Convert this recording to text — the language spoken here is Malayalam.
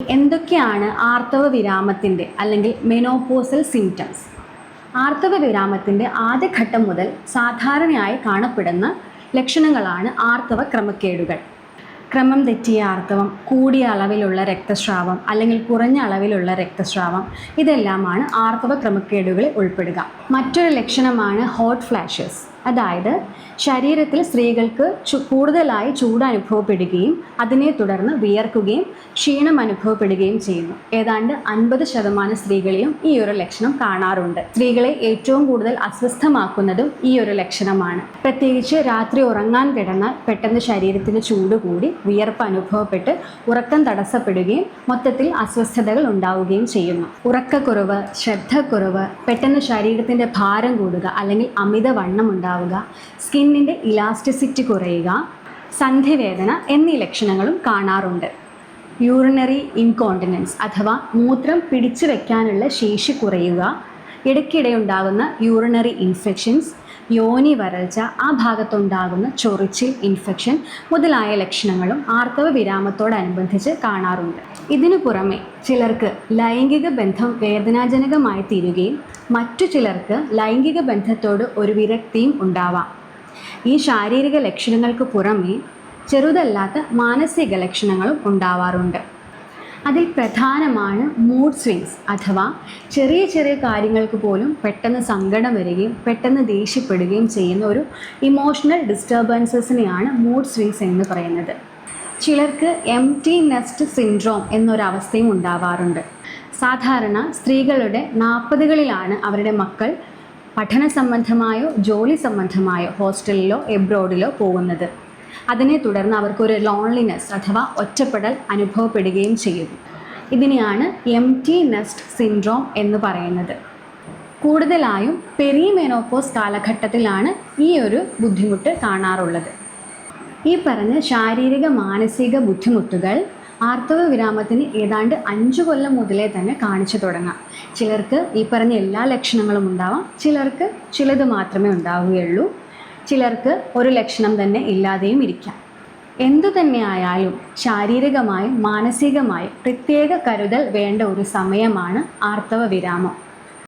എന്തൊക്കെയാണ് ആർത്തവ വിരാമത്തിൻ്റെ അല്ലെങ്കിൽ മെനോപോസൽ സിംറ്റംസ്? ആർത്തവ വിരാമത്തിൻ്റെ ആദ്യഘട്ടം മുതൽ സാധാരണയായി കാണപ്പെടുന്ന ലക്ഷണങ്ങളാണ് ആർത്തവ ക്രമക്കേടുകൾ. ക്രമം തെറ്റിയ ആർത്തവം, കൂടിയ അളവിലുള്ള രക്തസ്രാവം അല്ലെങ്കിൽ കുറഞ്ഞ അളവിലുള്ള രക്തസ്രാവം, ഇതെല്ലാമാണ് ആർത്തവ ക്രമക്കേടുകളിൽ ഉൾപ്പെടുക. മറ്റൊരു ലക്ഷണമാണ് ഹോട്ട് ഫ്ലാഷസ്. അതായത് ശരീരത്തിൽ സ്ത്രീകൾക്ക് കൂടുതലായി ചൂട് അനുഭവപ്പെടുകയും അതിനെ തുടർന്ന് വിയർക്കുകയും ക്ഷീണം അനുഭവപ്പെടുകയും ചെയ്യുന്നു. ഏതാണ്ട് 50% സ്ത്രീകളിലും ഈ ഒരു ലക്ഷണം കാണാറുണ്ട്. സ്ത്രീകളെ ഏറ്റവും കൂടുതൽ അസ്വസ്ഥമാക്കുന്നതും ഈ ഒരു ലക്ഷണമാണ്. പ്രത്യേകിച്ച് രാത്രി ഉറങ്ങാൻ കിടന്നാൽ പെട്ടെന്ന് ശരീരത്തിന് ചൂട് കൂടി വിയർപ്പ് അനുഭവപ്പെട്ട് ഉറക്കം തടസ്സപ്പെടുകയും മൊത്തത്തിൽ അസ്വസ്ഥതകൾ ഉണ്ടാവുകയും ചെയ്യുന്നു. ഉറക്കക്കുറവ്, ശ്രദ്ധക്കുറവ്, പെട്ടെന്ന് ശരീരത്തിൻ്റെ ഭാരം കൂടുക അല്ലെങ്കിൽ അമിതവണ്ണം ഉണ്ടാവുക, സ്കിന്നിൻ്റെ ഇലാസ്റ്റിസിറ്റി കുറയുക, സന്ധിവേദന എന്നീ ലക്ഷണങ്ങളും കാണാറുണ്ട്. യൂറിനറി ഇൻകോണ്ടിനൻസ് അഥവാ മൂത്രം പിടിച്ചു വയ്ക്കാനുള്ള ശേഷി കുറയുക, ഇടയ്ക്കിടെ ഉണ്ടാകുന്ന യൂറിനറി ഇൻഫെക്ഷൻസ്, യോനി വരൾച്ച, ആ ഭാഗത്തുണ്ടാകുന്ന ചൊറിച്ചിൽ, ഇൻഫെക്ഷൻ മുതലായ ലക്ഷണങ്ങളും ആർത്തവ വിരാമത്തോടനുബന്ധിച്ച് കാണാറുണ്ട്. ഇതിനു പുറമെ ചിലർക്ക് ലൈംഗിക ബന്ധം വേദനാജനകമായി തീരുകയും മറ്റു ചിലർക്ക് ലൈംഗിക ബന്ധത്തോട് ഒരു വിരക്തിയും ഉണ്ടാവാം. ഈ ശാരീരിക ലക്ഷണങ്ങൾക്ക് പുറമെ ചെറുതല്ലാത്ത മാനസിക ലക്ഷണങ്ങളും ഉണ്ടാവാറുണ്ട്. അതിൽ പ്രധാനമാണ് മൂഡ് സ്വിങ്സ് അഥവാ ചെറിയ ചെറിയ കാര്യങ്ങൾക്ക് പോലും പെട്ടെന്ന് സങ്കടം വരികയും പെട്ടെന്ന് ദേഷ്യപ്പെടുകയും ചെയ്യുന്ന ഒരു ഇമോഷണൽ ഡിസ്റ്റർബൻസസിനെയാണ് മൂഡ് സ്വിങ്സ് എന്ന് പറയുന്നത്. ചിലർക്ക് എംപ്റ്റി നെസ്റ്റ് സിൻഡ്രോം എന്നൊരവസ്ഥയും ഉണ്ടാവാറുണ്ട്. സാധാരണ സ്ത്രീകളുടെ 40കളിലാണ് അവരുടെ മക്കൾ പഠന സംബന്ധമായോ ജോലി സംബന്ധമായോ ഹോസ്റ്റലിലോ എബ്രോഡിലോ പോകുന്നത്. അതിനെ തുടർന്ന് അവർക്കൊരു ലോൺലിനെസ് അഥവാ ഒറ്റപ്പെടൽ അനുഭവപ്പെടുകയും ചെയ്യുന്നു. ഇതിനെയാണ് എംപ്റ്റി നെസ്റ്റ് സിൻഡ്രോം എന്ന് പറയുന്നത്. കൂടുതലായും പെരിമെനോപോസ് കാലഘട്ടത്തിലാണ് ഈ ഒരു ബുദ്ധിമുട്ട് കാണാറുള്ളത്. ഈ പറഞ്ഞ ശാരീരിക മാനസിക ബുദ്ധിമുട്ടുകൾ ആർത്തവ വിരാമത്തിന് ഏതാണ്ട് 5 കൊല്ലം മുതലേ തന്നെ കാണിച്ചു തുടങ്ങാം. ചിലർക്ക് ഈ പറഞ്ഞ എല്ലാ ലക്ഷണങ്ങളും ഉണ്ടാവാം, ചിലർക്ക് ചിലത് മാത്രമേ ഉണ്ടാവുകയുള്ളൂ, ചിലർക്ക് ഒരു ലക്ഷണം തന്നെ ഇല്ലാതെയും ഇരിക്കാം. എന്തു തന്നെയായാലും ശാരീരികമായും മാനസികമായും പ്രത്യേക കരുതൽ വേണ്ട ഒരു സമയമാണ് ആർത്തവ വിരാമം.